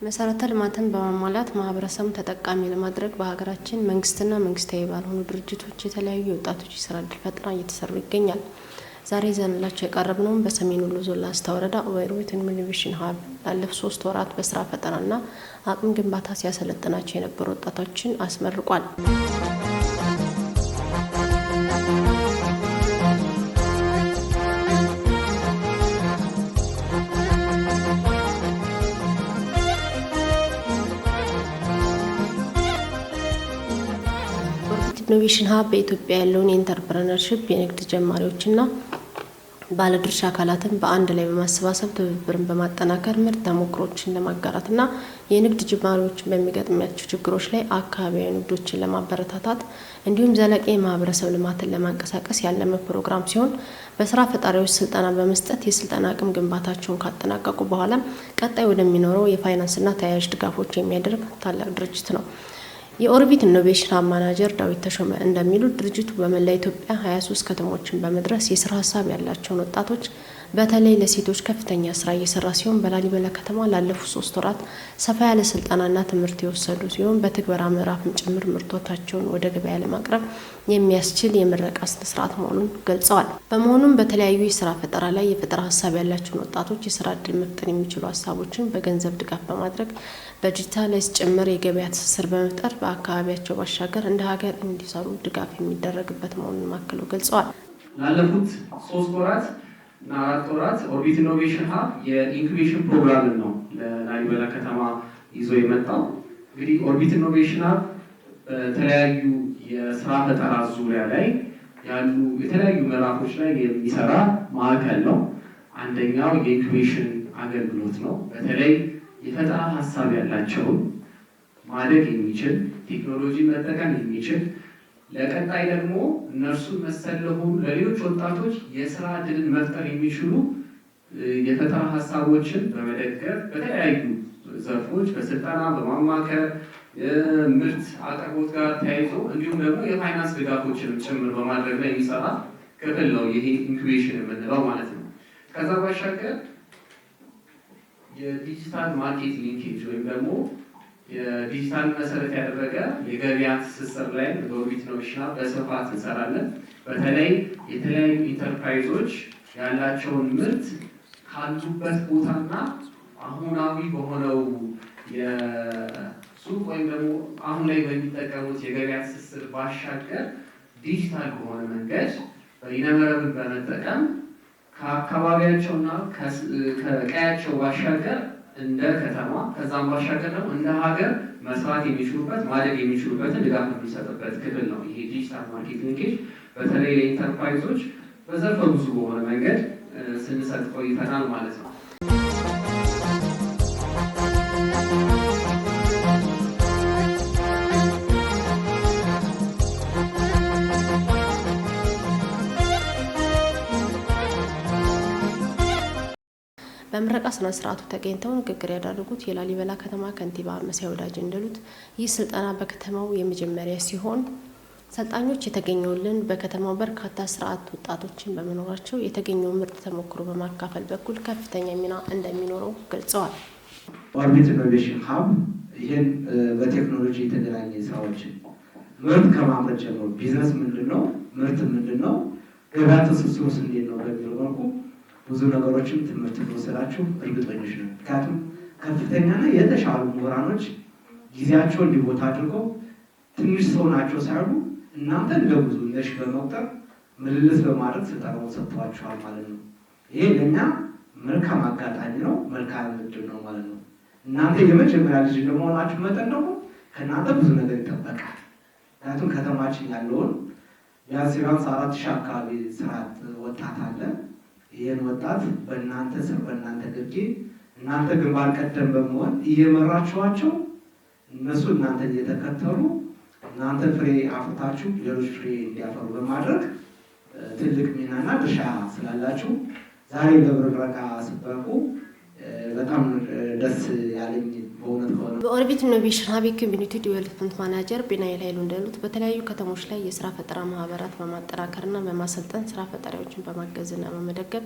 መሰረተ ልማትን በማሟላት ማህበረሰቡን ተጠቃሚ ለማድረግ በሀገራችን መንግስትና መንግስታዊ ባልሆኑ ድርጅቶች የተለያዩ ወጣቶች የስራ ዕድል ፈጠራ እየተሰሩ ይገኛል። ዛሬ ይዘንላችሁ የቀረብነው በሰሜን ወሎ ዞን ላስታ ወረዳ ኦሮቢት ኢኖቬሽን ሀብ ላለፉት 3 ወራት በስራ ፈጠራና አቅም ግንባታ ሲያሰለጥናቸው የነበሩ ወጣቶችን አስመርቋል። ኢኖቬሽን ሀብ በኢትዮጵያ ያለውን የኢንተርፕረነርሺፕ የንግድ ጀማሪዎችና ባለድርሻ አካላትን በአንድ ላይ በማሰባሰብ ትብብርን በማጠናከር ምርት ተሞክሮችን ለማጋራትና የንግድ ጀማሪዎችን በሚገጥሟቸው ችግሮች ላይ አካባቢያዊ ንግዶችን ለማበረታታት እንዲሁም ዘላቂ የማህበረሰብ ልማትን ለማንቀሳቀስ ያለመ ፕሮግራም ሲሆን በስራ ፈጣሪዎች ስልጠና በመስጠት የስልጠና አቅም ግንባታቸውን ካጠናቀቁ በኋላ ቀጣይ ወደሚኖረው የፋይናንስና ተያያዥ ድጋፎች የሚያደርግ ታላቅ ድርጅት ነው። የኦርቢት ኢኖቬሽን ሀብ ማናጀር ዳዊት ተሾመ እንደሚሉት ድርጅቱ በመላ ኢትዮጵያ 23 ከተሞችን በመድረስ የስራ ሀሳብ ያላቸውን ወጣቶች በተለይ ለሴቶች ከፍተኛ ስራ እየሰራ ሲሆን በላሊበላ ከተማ ላለፉት 3 ወራት ሰፋ ያለ ስልጠናና ትምህርት የወሰዱ ሲሆን በትግበራ ምዕራፍም ጭምር ምርቶቻቸውን ወደ ገበያ ለማቅረብ የሚያስችል የምረቃ ስነ ስርዓት መሆኑን ገልጸዋል። በመሆኑም በተለያዩ የስራ ፈጠራ ላይ የፈጠራ ሀሳብ ያላቸውን ወጣቶች የስራ ዕድል መፍጠር የሚችሉ ሀሳቦችን በገንዘብ ድጋፍ በማድረግ በዲጂታላይዝ ጭምር የገበያ ትስስር በመፍጠር በአካባቢያቸው ባሻገር እንደ ሀገር እንዲሰሩ ድጋፍ የሚደረግበት መሆኑን ማክለው ገልጸዋል። ላለፉት 3 ወራት እና 4 ወራት ኦርቢት ኢኖቬሽን ሀብ የኢንኩቤሽን ፕሮግራም ነው ለላሊበላ ከተማ ይዞ የመጣው። እንግዲህ ኦርቢት ኢኖቬሽን ሀብ በተለያዩ የስራ ፈጠራ ዙሪያ ላይ ያሉ የተለያዩ ምዕራፎች ላይ የሚሰራ ማዕከል ነው። አንደኛው የኢንኩቤሽን አገልግሎት ነው። በተለይ የፈጠራ ሀሳብ ያላቸውን ማደግ የሚችል ቴክኖሎጂ መጠቀም የሚችል ለቀጣይ ደግሞ እነርሱን መሰል ለሆኑ ለሌሎች ወጣቶች የስራ ዕድልን መፍጠር የሚችሉ የፈጠራ ሀሳቦችን በመደገፍ በተለያዩ ዘርፎች በስልጠና በማማከር ምርት አቅርቦት ጋር ተያይዞ እንዲሁም ደግሞ የፋይናንስ ድጋፎችን ጭምር በማድረግ ላይ የሚሰራ ክፍል ነው ይሄ ኢንኩቤሽን የምንለው ማለት ነው። ከዛ ባሻገር የዲጂታል ማርኬት ሊንኬጅ ወይም ደግሞ የዲጂታል መሰረት ያደረገ የገበያ ትስስር ላይ በኦርቢት ኢኖቬሽን ሀብ በስፋት እንሰራለን። በተለይ የተለያዩ ኢንተርፕራይዞች ያላቸውን ምርት ካሉበት ቦታና አሁናዊ በሆነው የሱቅ ወይም ደግሞ አሁን ላይ በሚጠቀሙት የገበያ ትስስር ባሻገር ዲጂታል በሆነ መንገድ በይነመረብን በመጠቀም ከአካባቢያቸውና ከቀያቸው ባሻገር እንደ ከተማ ከዛም ባሻገር ደግሞ እንደ ሀገር መስራት የሚችሉበት ማደግ የሚችሉበትን ድጋፍ የሚሰጥበት ክፍል ነው ይሄ ዲጂታል ማርኬት ሊንኬጅ። በተለይ ለኢንተርፕራይዞች በዘርፈ ብዙ በሆነ መንገድ ስንሰጥ ቆይተናል ማለት ነው። በምረቃ ስነ ስርዓቱ ተገኝተው ንግግር ያደረጉት የላሊበላ ከተማ ከንቲባ መሳይ ወዳጅ እንደሉት ይህ ስልጠና በከተማው የመጀመሪያ ሲሆን ሰልጣኞች የተገኘውልን በከተማው በርካታ ስርዓት ወጣቶችን በመኖራቸው የተገኘው ምርጥ ተሞክሮ በማካፈል በኩል ከፍተኛ ሚና እንደሚኖረው ገልጸዋል። ኦርቢት ኢኖቬሽን ሀብ ይህን በቴክኖሎጂ የተገናኘ ስራዎችን ምርት ከማምረት ጀምሮ ቢዝነስ ምንድነው፣ ምርት ምንድነው፣ ገበያ ትስስሩስ እንዴት ነው በሚለው መልኩ ብዙ ነገሮችን ትምህርት ወስዳችሁ እርግጠኞች ነን። ምክንያቱም ከፍተኛና የተሻሉ ምሁራኖች ጊዜያቸውን እንዲቦታ አድርገው ትንሽ ሰው ናቸው ሳይሆኑ እናንተን ለብዙ እንደሽ በመቁጠር ምልልስ በማድረግ ስልጠናውን ሰጥቷችኋል ማለት ነው። ይሄ ለእኛ መልካም አጋጣሚ ነው፣ መልካም እድል ነው ማለት ነው። እናንተ የመጀመሪያ ልጅ እንደመሆናችሁ መጠን ደግሞ ከእናንተ ብዙ ነገር ይጠበቃል። ምክንያቱም ከተማችን ያለውን ቢያንስ 4,000 አካባቢ ስርዓት ወጣት አለ። ይህን ወጣት በእናንተ ስር በእናንተ ግርጌ እናንተ ግንባር ቀደም በመሆን እየመራችኋቸው እነሱ እናንተ እየተከተሉ እናንተ ፍሬ አፍርታችሁ ሌሎች ፍሬ እንዲያፈሩ በማድረግ ትልቅ ሚናና ድርሻ ስላላችሁ ዛሬ ለምረቃ ስትበቁ በጣም ደስ ያለኝ በእውነት ከሆነ በኦርቢት ኢኖቬሽን ሀብ ኮሚኒቲ ዲቨሎፕመንት ማናጀር ቢናይል ኃይሉ እንዳሉት በተለያዩ ከተሞች ላይ የስራ ፈጠራ ማህበራት በማጠናከርና በማሰልጠን ስራ ፈጣሪዎችን በማገዝና በመደገፍ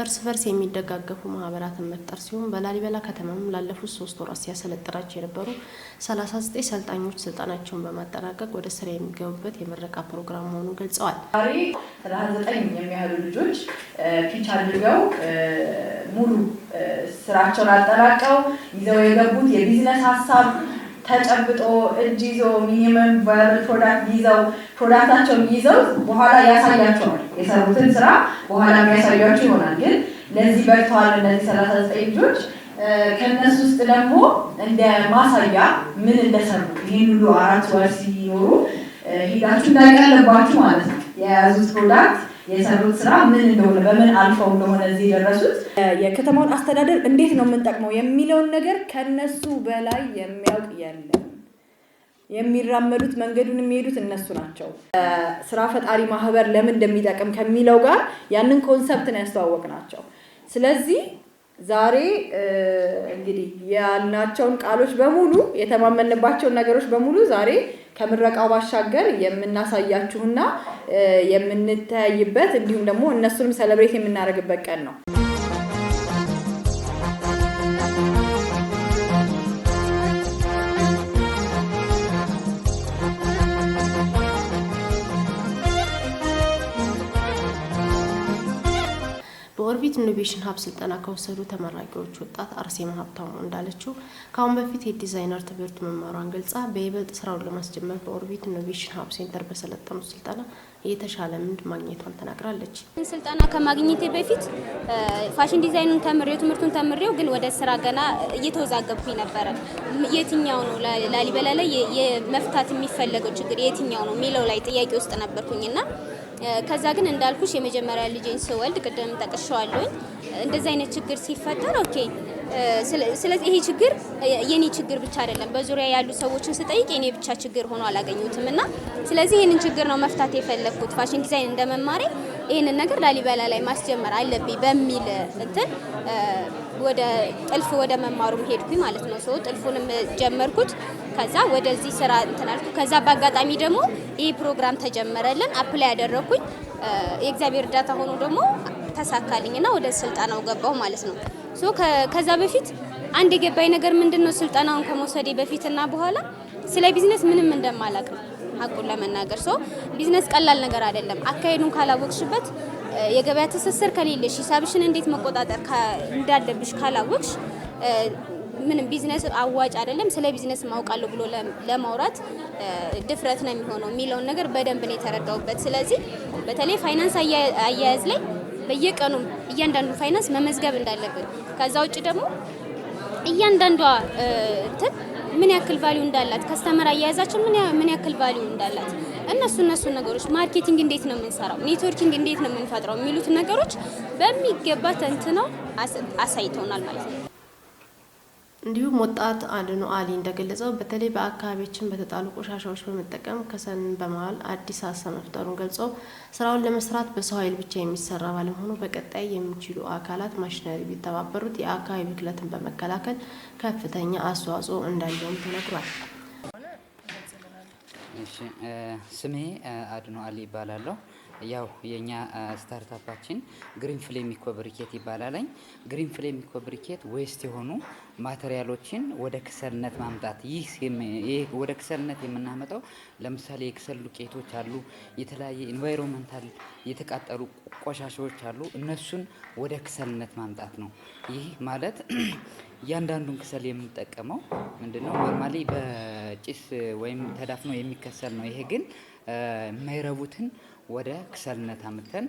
እርስ በርስ የሚደጋገፉ ማህበራትን መፍጠር ሲሆን በላሊበላ ከተማም ላለፉት 3 ወራት ሲያሰለጥናቸው የነበሩ 39 ሰልጣኞች ስልጠናቸውን በማጠናቀቅ ወደ ስራ የሚገቡበት የምረቃ ፕሮግራም መሆኑን ገልጸዋል። ዛሬ 39 የሚያህሉ ልጆች ፒች አድርገው ሙሉ ስራቸውን አጠናቀው ይዘው የገቡት የቢዝነስ ሀሳብ ተጨብጦ እጅ ይዞ ሚኒመም ቫያብል ፕሮዳክት ይዘው ፕሮዳክታቸውን ይዘው በኋላ ያሳያቸዋል። የሰሩትን ስራ በኋላ የሚያሳያቸው ይሆናል። ግን ለዚህ በቅተዋል እነዚህ 39 ልጆች። ከነሱ ውስጥ ደግሞ እንደ ማሳያ ምን እንደሰሩ ይህን ሁሉ 4 ወር ሲኖሩ ሄዳችሁ እንዳይቀልባችሁ ማለት ነው የያዙት ፕሮዳክት የሰሩት ስራ ምን እንደሆነ በምን አልፈው እንደሆነ እዚህ የደረሱት የከተማውን አስተዳደር እንዴት ነው የምንጠቅመው የሚለውን ነገር ከነሱ በላይ የሚያውቅ የለም። የሚራመዱት መንገዱን የሚሄዱት እነሱ ናቸው። ስራ ፈጣሪ ማህበር ለምን እንደሚጠቅም ከሚለው ጋር ያንን ኮንሰፕት ነው ያስተዋወቅናቸው። ስለዚህ ዛሬ እንግዲህ ያልናቸውን ቃሎች በሙሉ የተማመንባቸውን ነገሮች በሙሉ ዛሬ ከምረቃው ባሻገር የምናሳያችሁና የምንተያይበት እንዲሁም ደግሞ እነሱንም ሴሌብሬት የምናደርግበት ቀን ነው። በኦርቢት ኢኖቬሽን ሀብ ስልጠና ከወሰዱ ተመራቂዎች ወጣት አርሴማ ሀብታሙ እንዳለችው ከአሁን በፊት የዲዛይነር ትምህርት መማሯን ገልጻ በይበልጥ ስራውን ለማስጀመር በኦርቢት ኢኖቬሽን ሀብ ሴንተር በሰለጠኑት ስልጠና የተሻለ ልምድ ማግኘቷን ተናግራለች። ስልጠና ከማግኘቴ በፊት ፋሽን ዲዛይኑን ተምሬው ትምህርቱን ተምሬው ግን ወደ ስራ ገና እየተወዛገብኩኝ ነበረ። የትኛው ነው ላሊበላ ላይ የመፍታት የሚፈለገው ችግር የትኛው ነው የሚለው ላይ ጥያቄ ውስጥ ነበርኩኝና ከዛ ግን እንዳልኩሽ የመጀመሪያ ልጄን ስወልድ ቅድም ጠቅሻለሁኝ እንደዚህ አይነት ችግር ሲፈጠር ኦኬ ስለዚህ ይሄ ችግር የኔ ችግር ብቻ አይደለም በዙሪያ ያሉ ሰዎችን ስጠይቅ የኔ ብቻ ችግር ሆኖ አላገኙትም እና ስለዚህ ይሄንን ችግር ነው መፍታት የፈለኩት ፋሽን ዲዛይን እንደመማሬ ይሄንን ነገር ላሊበላ ላይ ማስጀመር አለብኝ በሚል እንትን ወደ ጥልፍ ወደ መማሩ ሄድኩኝ ማለት ነው። ሰው ጥልፉንም ጀመርኩት። ከዛ ወደዚህ ስራ እንትን አልኩ። ከዛ በአጋጣሚ ደግሞ ይሄ ፕሮግራም ተጀመረልን። አፕላይ ያደረኩኝ የእግዚአብሔር እርዳታ ሆኖ ደግሞ ተሳካልኝና ወደ ስልጠናው ገባው ማለት ነው። ሶ ከዛ በፊት አንድ የገባኝ ነገር ምንድነው ስልጠናውን ከመውሰዴ በፊትና በኋላ ስለ ቢዝነስ ምንም እንደማላቅ ነው ሀቁን ለመናገር። ሶ ቢዝነስ ቀላል ነገር አይደለም። አካሄዱን ካላወቅሽበት የገበያ ትስስር ከሌለሽ ሂሳብሽን እንዴት መቆጣጠር እንዳለብሽ ካላወቅሽ ምንም ቢዝነስ አዋጭ አይደለም። ስለ ቢዝነስ ማውቃለሁ ብሎ ለማውራት ድፍረት ነው የሚሆነው የሚለውን ነገር በደንብ ነው የተረዳውበት። ስለዚህ በተለይ ፋይናንስ አያያዝ ላይ በየቀኑ እያንዳንዱ ፋይናንስ መመዝገብ እንዳለብን ከዛ ውጭ ደግሞ እያንዳንዷ እንትን ምን ያክል ቫልዩ እንዳላት ከስተመር አያያዛችን ምን ያክል ቫልዩ እንዳላት እነሱ ነገሮች ማርኬቲንግ እንዴት ነው የምንሰራው ኔትወርኪንግ እንዴት ነው የምንፈጥረው የሚሉት ነገሮች በሚገባ ተንትነው አሳይተውናል ማለት ነው። እንዲሁም ወጣት አድኖ አሊ እንደገለጸው በተለይ በአካባቢያችን በተጣሉ ቆሻሻዎች በመጠቀም ከሰል በማዋል አዲስ ሀሳብ መፍጠሩን ገልጾ ስራውን ለመስራት በሰው ኃይል ብቻ የሚሰራ ባለመሆኑ በቀጣይ የሚችሉ አካላት ማሽነሪ ቢተባበሩት የአካባቢ ብክለትን በመከላከል ከፍተኛ አስተዋጽኦ እንዳለውም ተነግሯል። እሺ ስሜ አድኖ አሊ ይባላለሁ። ያው የኛ ስታርታፓችን ግሪን ፍሌም ኢኮ ብሪኬት ይባላል። ግሪን ፍሌም ኢኮ ብሪኬት ዌስት የሆኑ ማቴሪያሎችን ወደ ክሰልነት ማምጣት። ይህ ወደ ክሰልነት የምናመጣው ለምሳሌ የክሰል ዱቄቶች አሉ፣ የተለያየ ኢንቫይሮንመንታል የተቃጠሉ ቆሻሻዎች አሉ። እነሱን ወደ ክሰልነት ማምጣት ነው። ይህ ማለት እያንዳንዱን ክሰል የምንጠቀመው ምንድነው ኖርማሊ በጭስ ወይም ተዳፍኖ የሚከሰል ነው። ይሄ ግን የማይረቡትን ወደ ክሰልነት አምጥተን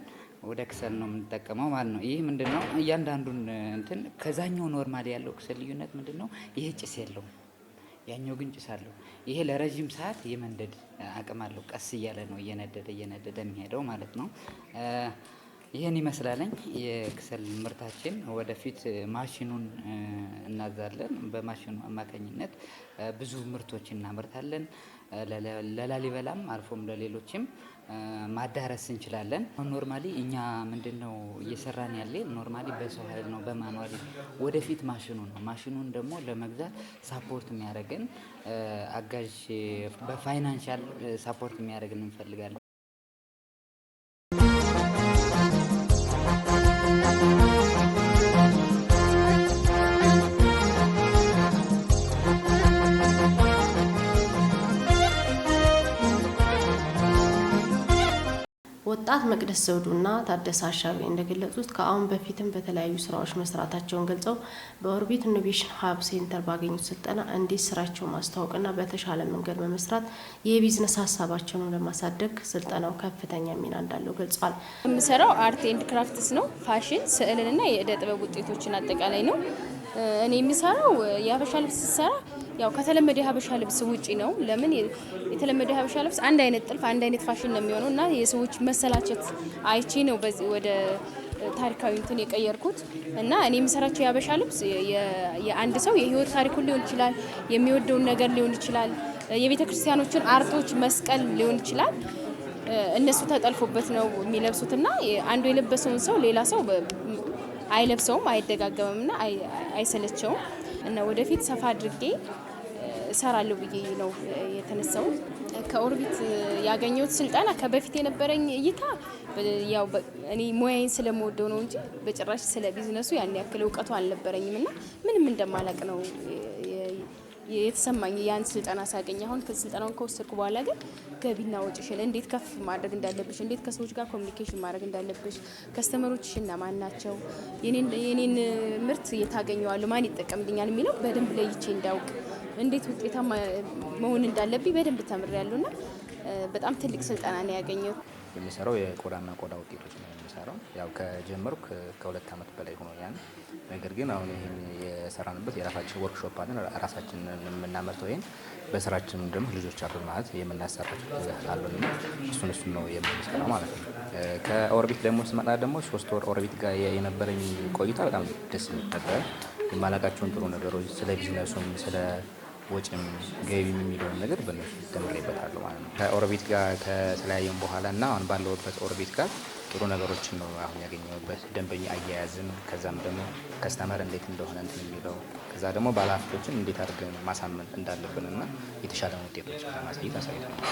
ወደ ክሰል ነው የምንጠቀመው ማለት ነው። ይህ ምንድነው እያንዳንዱን እንትን ከዛኛው ኖርማሊ ያለው ክሰል ልዩነት ምንድነው? ይሄ ጭስ የለውም፣ ያኛው ግን ጭስ አለው። ይሄ ለረጅም ሰዓት የመንደድ አቅም አለው። ቀስ እያለ ነው እየነደደ የሚሄደው ማለት ነው። ይህን ይመስላለኝ የክሰል ምርታችን። ወደፊት ማሽኑን እናዛለን። በማሽኑ አማካኝነት ብዙ ምርቶችን እናመርታለን። ለላሊበላም አልፎም ለሌሎችም ማዳረስ እንችላለን። ኖርማሊ እኛ ምንድነው እየሰራን ያለ ኖርማሊ በሰው ኃይል ነው በማኑዋሊ ወደፊት ማሽኑን ደግሞ ለመግዛት ሳፖርት የሚያደርገን አጋዥ በፋይናንሻል ሳፖርት የሚያደርገን እንፈልጋለን። ወጣት መቅደስ ዘውዱና ታደሰ አሻቤ እንደገለጹት ከአሁን በፊትም በተለያዩ ስራዎች መስራታቸውን ገልጸው በኦርቢት ኢኖቬሽን ሀብ ሴንተር ባገኙት ስልጠና እንዴት ስራቸውን ማስተዋወቅና በተሻለ መንገድ በመስራት የቢዝነስ ሀሳባቸውን ለማሳደግ ስልጠናው ከፍተኛ ሚና እንዳለው ገልጸዋል። የምሰራው አርት ኤንድ ክራፍትስ ነው። ፋሽን፣ ስዕልንና የእደ ጥበብ ውጤቶችን አጠቃላይ ነው። እኔ የምሰራው የሀበሻ ልብስ ስሰራ ያው ከተለመደ የሀበሻ ልብስ ውጪ ነው። ለምን የተለመደ የሀበሻ ልብስ አንድ አይነት ጥልፍ አንድ አይነት ፋሽን ነው የሚሆነው እና የሰዎች መሰላቸት አይቼ ነው በዚህ ወደ ታሪካዊ እንትን የቀየርኩት እና እኔ የምሰራቸው የሀበሻ ልብስ የአንድ ሰው የህይወት ታሪኩን ሊሆን ይችላል፣ የሚወደውን ነገር ሊሆን ይችላል፣ የቤተ ክርስቲያኖችን አርቶች መስቀል ሊሆን ይችላል። እነሱ ተጠልፎበት ነው የሚለብሱትና አንዱ የለበሰውን ሰው ሌላ ሰው አይለብሰውም፣ አይደጋገምምና አይሰለቸውም እና ወደፊት ሰፋ አድርጌ እሰራለሁ ብዬ ነው የተነሳው። ከኦርቢት ያገኘሁት ስልጠና ከበፊት የነበረኝ እይታ ያው እኔ ሙያዬን ስለምወደው ነው እንጂ በጭራሽ ስለ ቢዝነሱ ያን ያክል እውቀቱ አልነበረኝም እና ምንም እንደማላቅ ነው የተሰማኝ ያን ስልጠና ሳገኝ። አሁን ስልጠናውን ከወሰድኩ በኋላ ግን ገቢና ወጪሽን እንዴት ከፍ ማድረግ እንዳለብሽ፣ እንዴት ከሰዎች ጋር ኮሚኒኬሽን ማድረግ እንዳለብሽ፣ ከስተመሮችሽ እነማን ናቸው፣ የኔን ምርት የታገኘዋለሁ፣ ማን ይጠቀምልኛል የሚለው በደንብ ለይቼ እንዳውቅ፣ እንዴት ውጤታማ መሆን እንዳለብኝ በደንብ ተምሬያለሁና በጣም ትልቅ ስልጠና ነው ያገኘሁት። የሚሰራው የቆዳና ቆዳ ውጤቶች ነው የሚሰራው። ያው ከጀመርኩ ከ2 ዓመት በላይ ሆኖኛል። ነገር ግን አሁን ይሄን የሰራንበት የራሳችን ወርክሾፕ አለን፣ ራሳችን የምናመርተው ይሄን በስራችን ደግሞ ልጆች አሉ ማለት የምናሰራቸው አሉና እሱን ነው የምንሰራው ማለት ነው። ከኦርቢት ደግሞ ስመጣ ደግሞ 3 ወር ኦርቢት ጋር የነበረኝ ቆይታ በጣም ደስ የሚል ነበር። የማላውቃቸውን ጥሩ ነገሮች ስለ ቢዝነሱም ስለ ወጪም ገቢም የሚለውን ነገር በእነሱ ተምሬበታለሁ ማለት ነው። ከኦርቢት ጋር ከተለያየም በኋላ እና አሁን ባለሁበት ኦርቢት ጋር ጥሩ ነገሮችን ነው አሁን ያገኘሁበት። ደንበኛ አያያዝን፣ ከዛም ደግሞ ከስተመር እንዴት እንደሆነ እንትን የሚለው፣ ከዛ ደግሞ ባለሀብቶችን እንዴት አድርገን ማሳመን እንዳለብንና የተሻለ ውጤቶችን ለማሳየት አሳይተናል።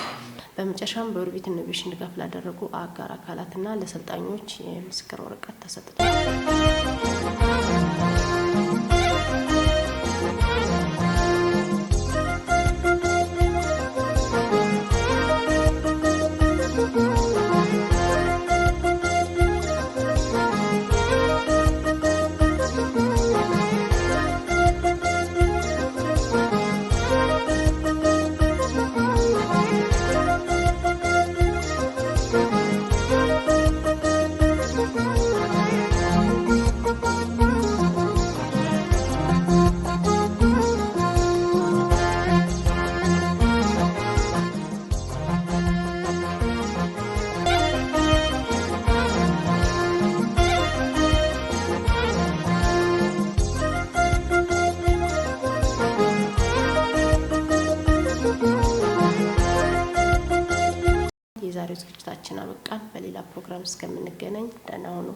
በመጨረሻም በኦርቢት ኢኖቬሽን ድጋፍ ላደረጉ አጋር አካላትና ለሰልጣኞች የምስክር ወረቀት ተሰጥቷል። የዛሬው ዝግጅታችን አበቃን። በሌላ ፕሮግራም እስከምንገናኝ ደህና ሁኑ።